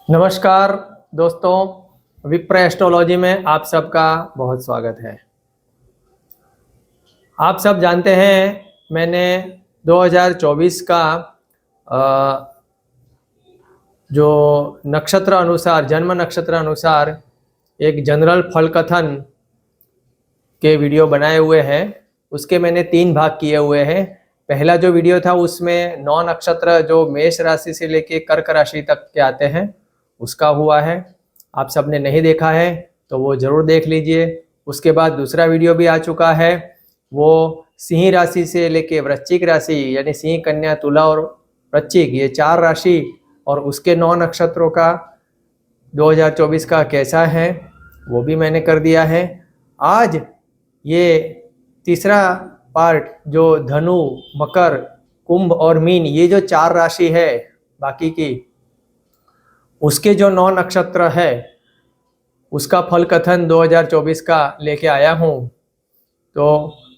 नमस्कार दोस्तों, विप्र एस्ट्रोलॉजी में आप सबका बहुत स्वागत है। आप सब जानते हैं मैंने 2024 का जो नक्षत्र अनुसार जन्म नक्षत्र अनुसार एक जनरल फल कथन के वीडियो बनाए हुए हैं। उसके मैंने 3 भाग किए हुए हैं। पहला जो वीडियो था उसमें 9 नक्षत्र जो मेष राशि से लेके कर्क राशि तक के आते हैं उसका हुआ है। आप सबने नहीं देखा है तो वो ज़रूर देख लीजिए। उसके बाद दूसरा वीडियो भी आ चुका है, वो सिंह राशि से लेके वृश्चिक राशि यानी सिंह, कन्या, तुला और वृश्चिक, ये 4 राशि और उसके 9 नक्षत्रों का 2024 का कैसा है वो भी मैंने कर दिया है। आज ये तीसरा पार्ट जो धनु, मकर, कुंभ और मीन, ये जो 4 राशि है बाकी की, उसके जो 9 नक्षत्र है उसका फल कथन 2024 का लेके आया हूँ। तो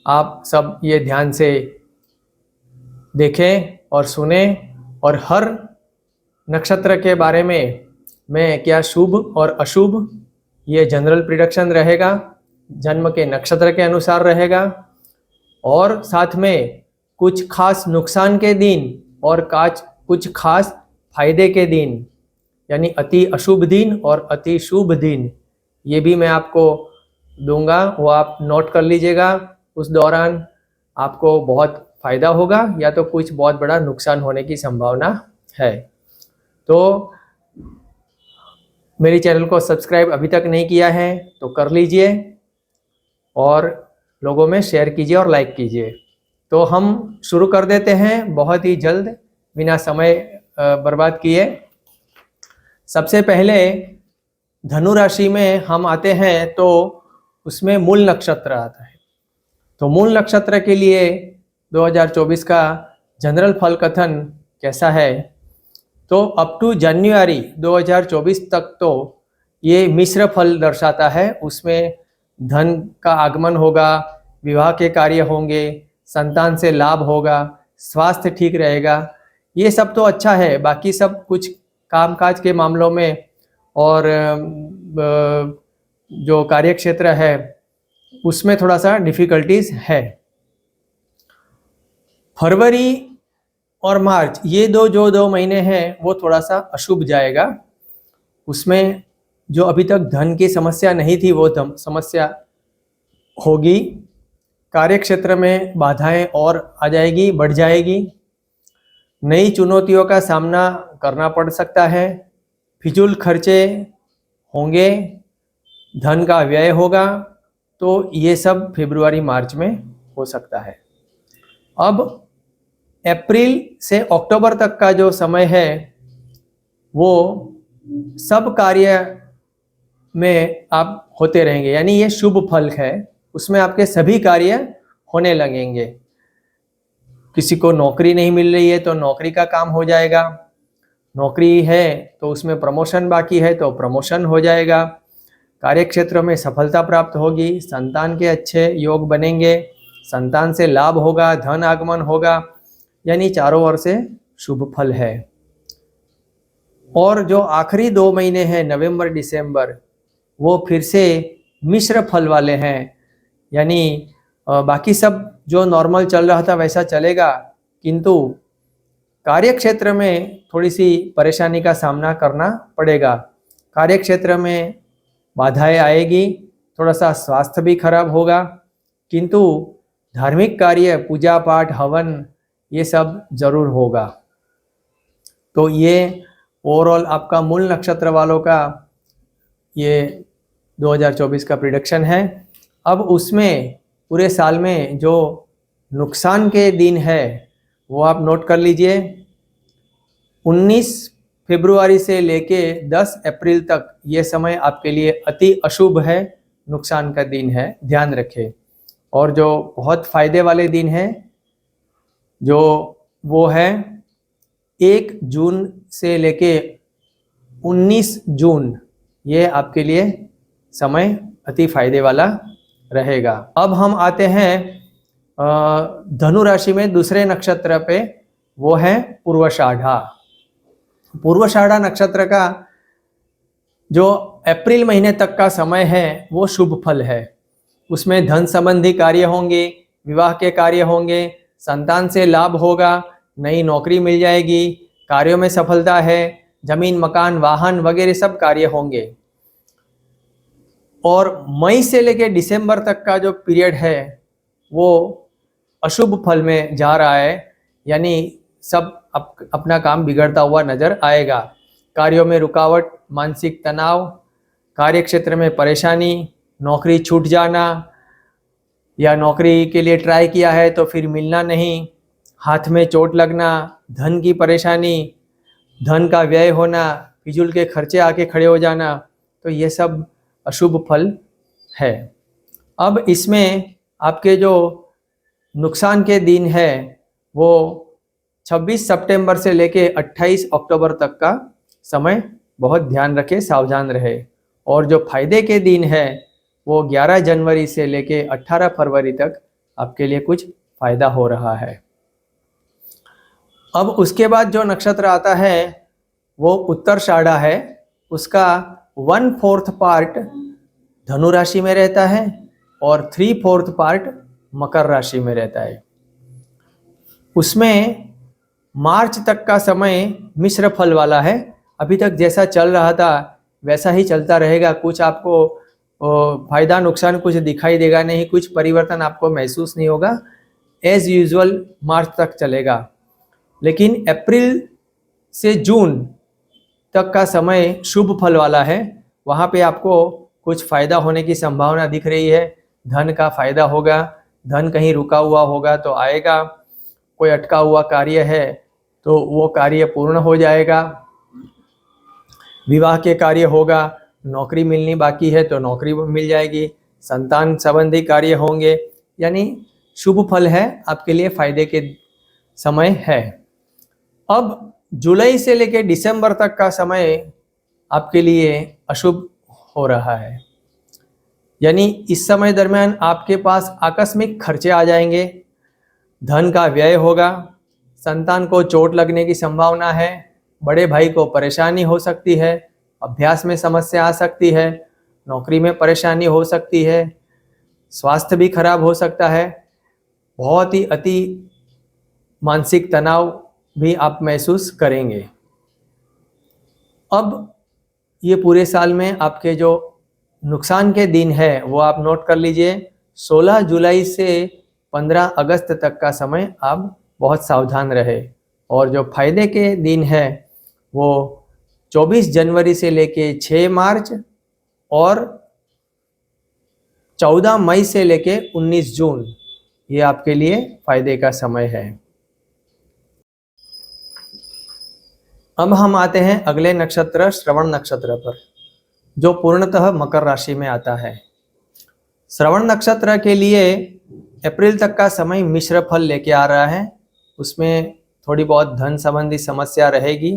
आप सब ये ध्यान से देखें और सुने और हर नक्षत्र के बारे में मैं क्या शुभ और अशुभ, ये जनरल प्रिडिक्शन रहेगा, जन्म के नक्षत्र के अनुसार रहेगा और साथ में कुछ खास नुकसान के दिन और कुछ खास फायदे के दिन यानी अति अशुभ दिन और अति शुभ दिन, ये भी मैं आपको दूंगा। वो आप नोट कर लीजिएगा। उस दौरान आपको बहुत फ़ायदा होगा या तो कुछ बहुत बड़ा नुकसान होने की संभावना है। तो मेरी चैनल को सब्सक्राइब अभी तक नहीं किया है तो कर लीजिए और लोगों में शेयर कीजिए और लाइक कीजिए। तो हम शुरू कर देते हैं बहुत ही जल्द, बिना समय बर्बाद किए। सबसे पहले धनु राशि में हम आते हैं तो उसमें मूल नक्षत्र आता है। तो मूल नक्षत्र के लिए 2024 का जनरल फल कथन कैसा है, तो अप टू जनवरी 2024 तक तो ये मिश्र फल दर्शाता है। उसमें धन का आगमन होगा, विवाह के कार्य होंगे, संतान से लाभ होगा, स्वास्थ्य ठीक रहेगा, ये सब तो अच्छा है। बाकी सब कुछ कामकाज के मामलों में और जो कार्य क्षेत्र है उसमें थोड़ा सा डिफ़िकल्टीज है। फरवरी और मार्च ये जो दो महीने हैं वो थोड़ा सा अशुभ जाएगा। उसमें जो अभी तक धन की समस्या नहीं थी वो समस्या होगी। कार्य क्षेत्र में बाधाएं और आ जाएगी, बढ़ जाएगी। नई चुनौतियों का सामना करना पड़ सकता है। फिजूल खर्चे होंगे, धन का व्यय होगा। तो ये सब फरवरी मार्च में हो सकता है। अब अप्रैल से अक्टूबर तक का जो समय है वो सब कार्य में आप होते रहेंगे, यानी ये शुभ फल है। उसमें आपके सभी कार्य होने लगेंगे। किसी को नौकरी नहीं मिल रही है तो नौकरी का काम हो जाएगा, नौकरी है तो उसमें प्रमोशन बाकी है तो प्रमोशन हो जाएगा, कार्य क्षेत्र में सफलता प्राप्त होगी, संतान के अच्छे योग बनेंगे, संतान से लाभ होगा, धन आगमन होगा, यानी चारों ओर से शुभ फल है। और जो आखिरी 2 महीने हैं नवंबर दिसंबर, वो फिर से मिश्र फल वाले हैं, यानी बाकी सब जो नॉर्मल चल रहा था वैसा चलेगा, किंतु कार्य क्षेत्र में थोड़ी सी परेशानी का सामना करना पड़ेगा। कार्य क्षेत्र में बाधाएं आएगी, थोड़ा सा स्वास्थ्य भी खराब होगा, किंतु धार्मिक कार्य, पूजा पाठ, हवन, ये सब जरूर होगा। तो ये ओवरऑल आपका मूल नक्षत्र वालों का ये 2024 का प्रिडिक्शन है। अब उसमें पूरे साल में जो नुकसान के दिन है वो आप नोट कर लीजिए। 19 फरवरी से लेके 10 अप्रैल तक ये समय आपके लिए अति अशुभ है, नुकसान का दिन है, ध्यान रखें। और जो बहुत फायदे वाले दिन हैं जो वो है 1 जून से लेके 19 जून, ये आपके लिए समय अति फायदे वाला रहेगा। अब हम आते हैं धनु राशि में दूसरे नक्षत्र पे, वो है पूर्वाषाढ़ा। पूर्वाषाढ़ा नक्षत्र का जो अप्रैल महीने तक का समय है वो शुभ फल है। उसमें धन संबंधी कार्य होंगे, विवाह के कार्य होंगे, संतान से लाभ होगा, नई नौकरी मिल जाएगी, कार्यों में सफलता है, जमीन मकान वाहन वगैरह सब कार्य होंगे। और मई से लेकर दिसंबर तक का जो पीरियड है वो अशुभ फल में जा रहा है, यानी सब अपना काम बिगड़ता हुआ नजर आएगा। कार्यों में रुकावट, मानसिक तनाव, कार्य क्षेत्र में परेशानी, नौकरी छूट जाना, या नौकरी के लिए ट्राई किया है तो फिर मिलना नहीं, हाथ में चोट लगना, धन की परेशानी, धन का व्यय होना, फिजूल के खर्चे आके खड़े हो जाना, तो ये सब अशुभ फल है। अब इसमें आपके जो नुकसान के दिन है वो 26 सितंबर से लेके 28 अक्टूबर तक का समय बहुत ध्यान रखें, सावधान रहे। और जो फायदे के दिन है वो 11 जनवरी से लेके 18 फरवरी तक आपके लिए कुछ फायदा हो रहा है। अब उसके बाद जो नक्षत्र आता है वो उत्तराषाढ़ा है। उसका 1/4 पार्ट धनु राशि में रहता है और 3/4 पार्ट मकर राशि में रहता है। उसमें मार्च तक का समय मिश्र फल वाला है। अभी तक जैसा चल रहा था वैसा ही चलता रहेगा। कुछ आपको फायदा नुकसान कुछ दिखाई देगा नहीं, कुछ परिवर्तन आपको महसूस नहीं होगा। एज यूजुअल मार्च तक चलेगा। लेकिन अप्रैल से जून तक का समय शुभ फल वाला है। वहाँ पे आपको कुछ फायदा होने की संभावना दिख रही है। धन का फायदा होगा, धन कहीं रुका हुआ होगा तो आएगा, कोई अटका हुआ कार्य है तो वो कार्य पूर्ण हो जाएगा, विवाह के कार्य होगा, नौकरी मिलनी बाकी है तो नौकरी मिल जाएगी, संतान संबंधी कार्य होंगे, यानी शुभ फल है, आपके लिए फायदे के समय है। अब जुलाई से लेकर दिसंबर तक का समय आपके लिए अशुभ हो रहा है, यानी इस समय दरमियान आपके पास आकस्मिक खर्चे आ जाएंगे, धन का व्यय होगा, संतान को चोट लगने की संभावना है, बड़े भाई को परेशानी हो सकती है, अभ्यास में समस्या आ सकती है, नौकरी में परेशानी हो सकती है, स्वास्थ्य भी खराब हो सकता है, बहुत ही अति मानसिक तनाव भी आप महसूस करेंगे। अब ये पूरे साल में आपके जो नुकसान के दिन है वो आप नोट कर लीजिए। 16 जुलाई से 15 अगस्त तक का समय आप बहुत सावधान रहे। और जो फायदे के दिन है वो 24 जनवरी से लेके 6 मार्च और 14 मई से लेके 19 जून, ये आपके लिए फायदे का समय है। अब हम आते हैं अगले नक्षत्र श्रवण नक्षत्र पर, जो पूर्णतः मकर राशि में आता है। श्रवण नक्षत्र के लिए अप्रैल तक का समय मिश्र फल लेके आ रहा है। उसमें थोड़ी बहुत धन संबंधी समस्या रहेगी,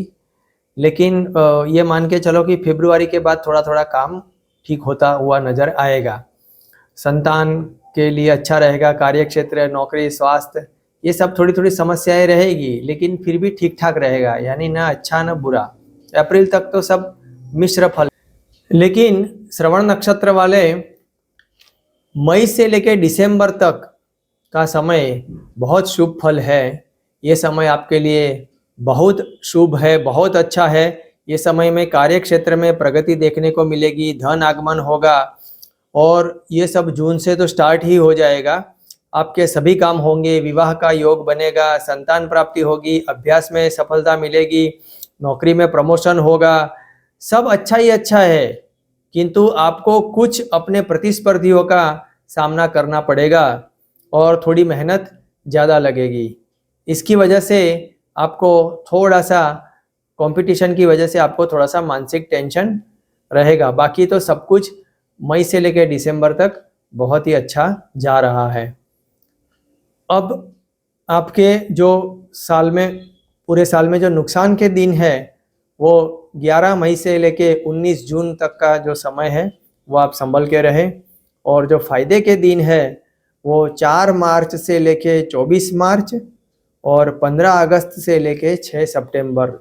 लेकिन ये मान के चलो कि फरवरी के बाद थोड़ा थोड़ा काम ठीक होता हुआ नजर आएगा। संतान के लिए अच्छा रहेगा, कार्य क्षेत्र, नौकरी, स्वास्थ्य, ये सब थोड़ी थोड़ी समस्याएं रहेगी, लेकिन फिर भी ठीक ठाक रहेगा, यानी ना अच्छा ना बुरा। अप्रैल तक तो सब मिश्र फल। लेकिन श्रवण नक्षत्र वाले मई से लेकर दिसंबर तक का समय बहुत शुभ फल है। ये समय आपके लिए बहुत शुभ है, बहुत अच्छा है। ये समय में कार्य क्षेत्र में प्रगति देखने को मिलेगी, धन आगमन होगा, और ये सब जून से तो स्टार्ट ही हो जाएगा। आपके सभी काम होंगे, विवाह का योग बनेगा, संतान प्राप्ति होगी, अभ्यास में सफलता मिलेगी, नौकरी में प्रमोशन होगा, सब अच्छा ही अच्छा है। किंतु आपको कुछ अपने प्रतिस्पर्धियों का सामना करना पड़ेगा और थोड़ी मेहनत ज़्यादा लगेगी। इसकी वजह से आपको थोड़ा सा कंपटीशन की वजह से आपको थोड़ा सा मानसिक टेंशन रहेगा। बाकी तो सब कुछ मई से लेकर दिसंबर तक बहुत ही अच्छा जा रहा है। अब आपके जो साल में, पूरे साल में जो नुकसान के दिन है वो 11 मई से लेके 19 जून तक का जो समय है वो आप संभल के रहें। और जो फायदे के दिन है वो 4 मार्च से लेके 24 मार्च और 15 अगस्त से लेके 6 सितंबर,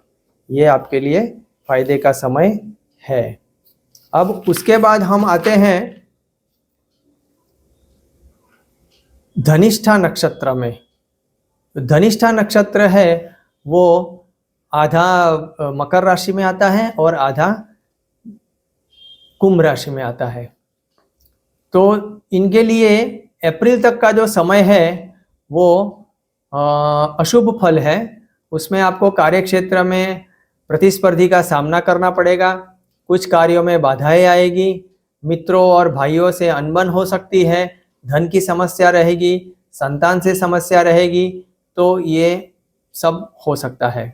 ये आपके लिए फायदे का समय है। अब उसके बाद हम आते हैं धनिष्ठा नक्षत्र में। धनिष्ठा नक्षत्र है वो आधा मकर राशि में आता है और आधा कुंभ राशि में आता है। तो इनके लिए अप्रैल तक का जो समय है वो अशुभ फल है। उसमें आपको कार्य क्षेत्र में प्रतिस्पर्धी का सामना करना पड़ेगा, कुछ कार्यों में बाधाएं आएगी, मित्रों और भाइयों से अनबन हो सकती है, धन की समस्या रहेगी, संतान से समस्या रहेगी, तो ये सब हो सकता है।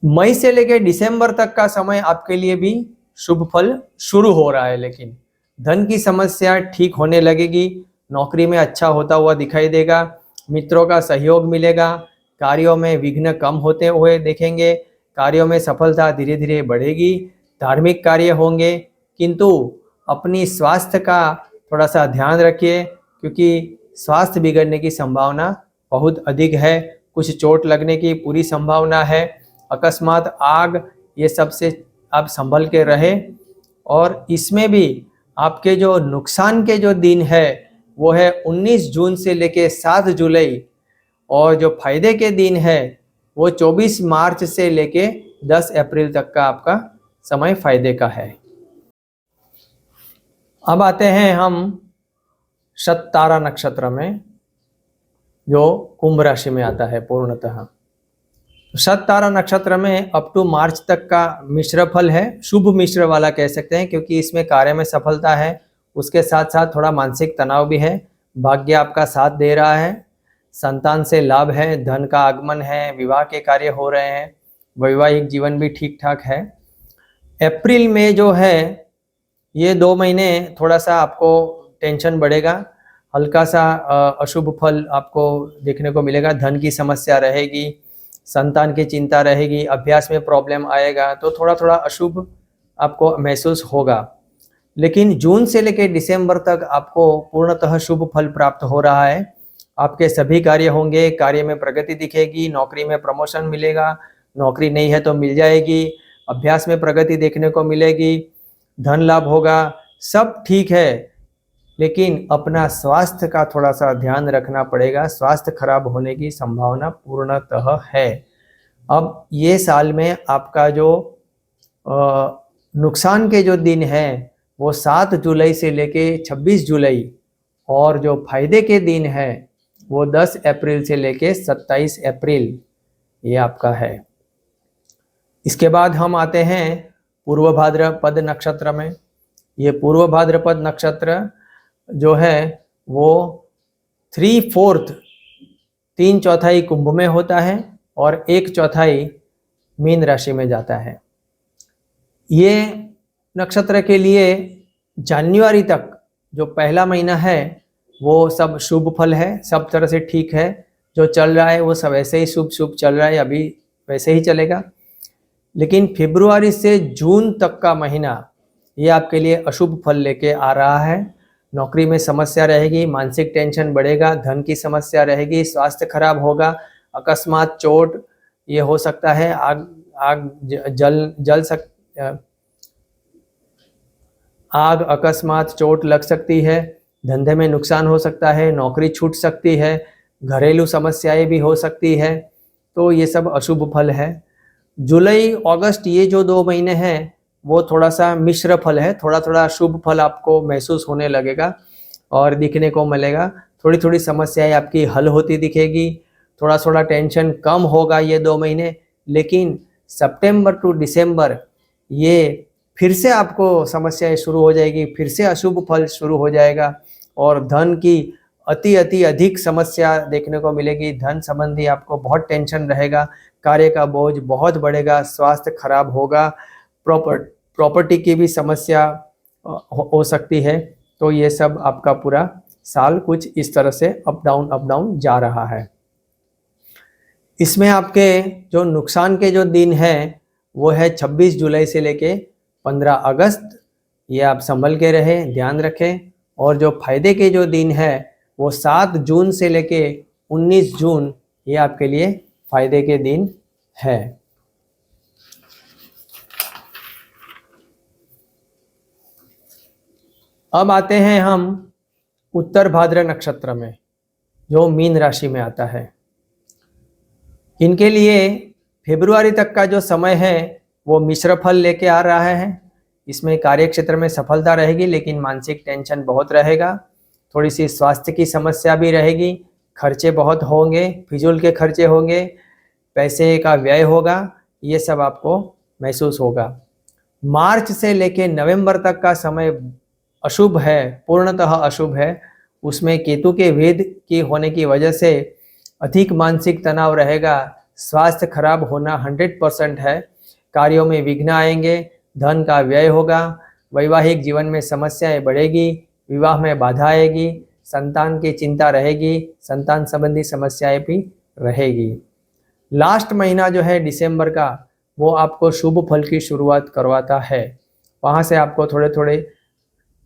मई से लेकर दिसंबर तक का समय आपके लिए भी शुभ फल शुरू हो रहा है, लेकिन धन की समस्या ठीक होने लगेगी, नौकरी में अच्छा होता हुआ दिखाई देगा, मित्रों का सहयोग मिलेगा, कार्यों में विघ्न कम होते हुए देखेंगे, कार्यों में सफलता धीरे धीरे बढ़ेगी, धार्मिक कार्य होंगे, किंतु अपनी स्वास्थ्य का थोड़ा सा ध्यान रखिए क्योंकि स्वास्थ्य बिगड़ने की संभावना बहुत अधिक है, कुछ चोट लगने की पूरी संभावना है, अकस्मात आग, ये सब से आप संभल के रहे। और इसमें भी आपके जो नुकसान के जो दिन है वो है 19 जून से लेके 7 जुलाई, और जो फायदे के दिन है वो 24 मार्च से लेके 10 अप्रैल तक का आपका समय फायदे का है। अब आते हैं हम शततारा नक्षत्र में, जो कुंभ राशि में आता है पूर्णतः। शततारा नक्षत्र में अप टू मार्च तक का मिश्र फल है, शुभ मिश्र वाला कह सकते हैं, क्योंकि इसमें कार्य में सफलता है, उसके साथ साथ थोड़ा मानसिक तनाव भी है, भाग्य आपका साथ दे रहा है, संतान से लाभ है, धन का आगमन है, विवाह के कार्य हो रहे हैं, वैवाहिक जीवन भी ठीक ठाक है। अप्रैल में जो है ये 2 महीने थोड़ा सा आपको टेंशन बढ़ेगा, हल्का सा अशुभ फल आपको देखने को मिलेगा, धन की समस्या रहेगी, संतान की चिंता रहेगी, अभ्यास में प्रॉब्लम आएगा, तो थोड़ा थोड़ा अशुभ आपको महसूस होगा। लेकिन जून से लेकर दिसंबर तक आपको पूर्णतः शुभ फल प्राप्त हो रहा है, आपके सभी कार्य होंगे, कार्य में प्रगति दिखेगी, नौकरी में प्रमोशन मिलेगा, नौकरी नहीं है तो मिल जाएगी, अभ्यास में प्रगति देखने को मिलेगी, धन लाभ होगा, सब ठीक है। लेकिन अपना स्वास्थ्य का थोड़ा सा ध्यान रखना पड़ेगा, स्वास्थ्य खराब होने की संभावना पूर्णतः है। अब ये साल में आपका जो नुकसान के जो दिन है वो 7 जुलाई से लेके 26 जुलाई, और जो फायदे के दिन है वो 10 अप्रैल से लेके 27 अप्रैल, ये आपका है। इसके बाद हम आते हैं पूर्व भाद्रपद नक्षत्र में। ये पूर्व भाद्रपद नक्षत्र जो है वो 3/4 3/4 कुंभ में होता है और 1/4 मीन राशि में जाता है। ये नक्षत्र के लिए जनवरी तक जो पहला महीना है वो सब शुभ फल है, सब तरह से ठीक है, जो चल रहा है वो सब ऐसे ही शुभ शुभ चल रहा है, अभी वैसे ही चलेगा। लेकिन फरवरी से जून तक का महीना ये आपके लिए अशुभ फल लेके आ रहा है, नौकरी में समस्या रहेगी, मानसिक टेंशन बढ़ेगा, धन की समस्या रहेगी, स्वास्थ्य खराब होगा, अकस्मात चोट ये हो सकता है, आग अकस्मात चोट लग सकती है, धंधे में नुकसान हो सकता है, नौकरी छूट सकती है, घरेलू समस्याएं भी हो सकती है, तो ये सब अशुभ फल है। जुलाई अगस्त ये जो 2 महीने हैं वो थोड़ा सा मिश्र फल है, थोड़ा थोड़ा शुभ फल आपको महसूस होने लगेगा और दिखने को मिलेगा, थोड़ी थोड़ी समस्याएं आपकी हल होती दिखेगी, थोड़ा थोड़ा टेंशन कम होगा ये 2 महीने। लेकिन सितंबर टू दिसंबर ये फिर से आपको समस्याएं शुरू हो जाएगी, फिर से अशुभ फल शुरू हो जाएगा और धन की अधिक समस्या देखने को मिलेगी, धन संबंधी आपको बहुत टेंशन रहेगा, कार्य का बोझ बहुत बढ़ेगा, स्वास्थ्य खराब होगा, प्रॉपर्टी की भी समस्या हो सकती है। तो ये सब आपका पूरा साल कुछ इस तरह से अप डाउन जा रहा है। इसमें आपके जो नुकसान के जो दिन है वो है 26 जुलाई से लेके 15 अगस्त, ये आप संभल के रहे, ध्यान रखें। और जो फायदे के जो दिन है वो 7 जून से लेके 19 जून, ये आपके लिए फायदे के दिन है। अब आते हैं हम उत्तर भाद्र नक्षत्र में, जो मीन राशि में आता है। इनके लिए फरवरी तक का जो समय है वो मिश्र फल लेके आ रहा है। इसमें कार्य क्षेत्र में सफलता रहेगी, लेकिन मानसिक टेंशन बहुत रहेगा। थोड़ी सी स्वास्थ्य की समस्या भी रहेगी, खर्चे बहुत होंगे, फिजूल के खर्चे होंगे, पैसे का व्यय होगा, ये सब आपको महसूस होगा। मार्च से लेके नवंबर तक का समय अशुभ है, पूर्णतः अशुभ है। उसमें केतु के भेद की होने की वजह से अधिक मानसिक तनाव रहेगा, स्वास्थ्य खराब होना 100% है, कार्यों में विघ्न आएंगे, धन का व्यय होगा, वैवाहिक जीवन में समस्याएं बढ़ेगी, विवाह में बाधा आएगी, संतान की चिंता रहेगी, संतान संबंधी समस्याएं भी रहेगी। लास्ट महीना जो है दिसंबर का, वो आपको शुभ फल की शुरुआत करवाता है। वहाँ से आपको थोड़े थोड़े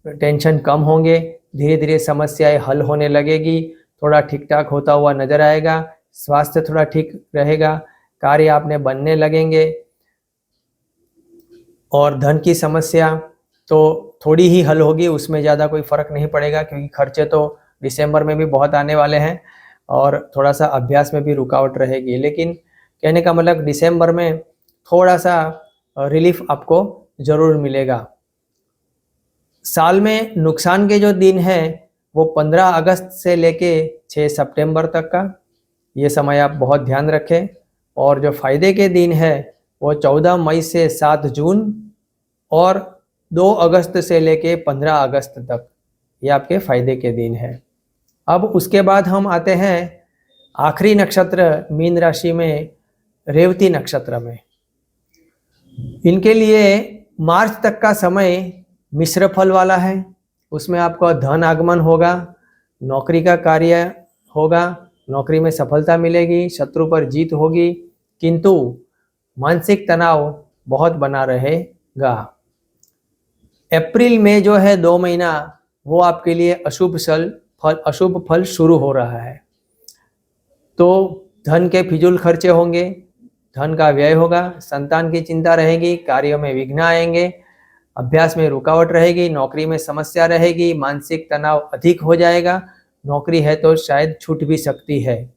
टेंशन कम होंगे, धीरे धीरे समस्याएं हल होने लगेगी, थोड़ा ठीक ठाक होता हुआ नजर आएगा, स्वास्थ्य थोड़ा ठीक रहेगा, कार्य आपने बनने लगेंगे। और धन की समस्या तो थोड़ी ही हल होगी, उसमें ज़्यादा कोई फर्क नहीं पड़ेगा, क्योंकि खर्चे तो दिसंबर में भी बहुत आने वाले हैं और थोड़ा सा अभ्यास में भी रुकावट रहेगी। लेकिन कहने का मतलब दिसंबर में थोड़ा सा रिलीफ आपको ज़रूर मिलेगा। साल में नुकसान के जो दिन है वो 15 अगस्त से लेके 6 सितंबर तक का, ये समय आप बहुत ध्यान रखें। और जो फायदे के दिन है वो 14 मई से 7 जून और 2 अगस्त से लेके 15 अगस्त तक, ये आपके फायदे के दिन है। अब उसके बाद हम आते हैं आखिरी नक्षत्र मीन राशि में, रेवती नक्षत्र में। इनके लिए मार्च तक का समय मिश्र फल वाला है। उसमें आपको धन आगमन होगा, नौकरी का कार्य होगा, नौकरी में सफलता मिलेगी, शत्रु पर जीत होगी, किंतु मानसिक तनाव बहुत बना रहेगा। अप्रैल में जो है 2 महीना, वो आपके लिए अशुभ फल शुरू हो रहा है। तो धन के फिजूल खर्चे होंगे, धन का व्यय होगा, संतान की चिंता रहेगी, कार्यों में विघ्न आएंगे, अभ्यास में रुकावट रहेगी, नौकरी में समस्या रहेगी, मानसिक तनाव अधिक हो जाएगा, नौकरी है तो शायद छूट भी सकती है।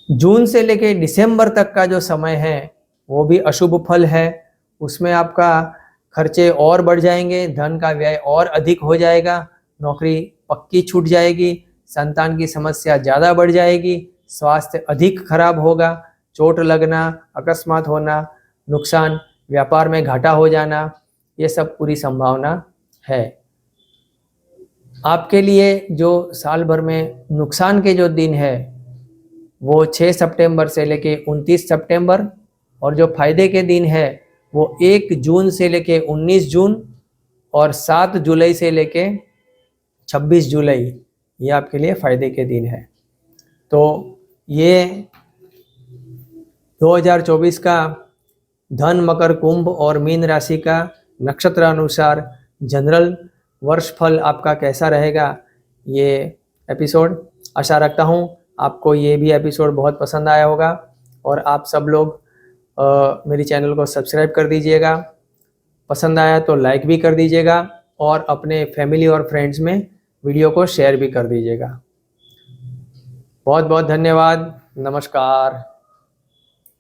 जून से लेकर दिसंबर तक का जो समय है वो भी अशुभ फल है। उसमें आपका खर्चे और बढ़ जाएंगे, धन का व्यय और अधिक हो जाएगा, नौकरी पक्की छूट जाएगी, संतान की समस्या ज़्यादा बढ़ जाएगी, स्वास्थ्य अधिक खराब होगा, चोट लगना, अकस्मात होना, नुकसान, व्यापार में घाटा हो जाना, ये सब पूरी संभावना है। आपके लिए जो साल भर में नुकसान के जो दिन है वो 6 सितंबर से लेके 29 सितंबर, और जो फायदे के दिन है वो 1 जून से लेके 19 जून और 7 जुलाई से लेके 26 जुलाई, ये आपके लिए फायदे के दिन है। तो ये 2024 का धन, मकर, कुंभ और मीन राशि का नक्षत्र अनुसार जनरल वर्ष फल आपका कैसा रहेगा, ये एपिसोड। आशा रखता हूँ आपको ये भी एपिसोड बहुत पसंद आया होगा, और आप सब लोग मेरी चैनल को सब्सक्राइब कर दीजिएगा, पसंद आया तो लाइक भी कर दीजिएगा, और अपने फैमिली और फ्रेंड्स में वीडियो को शेयर भी कर दीजिएगा। बहुत बहुत धन्यवाद, नमस्कार।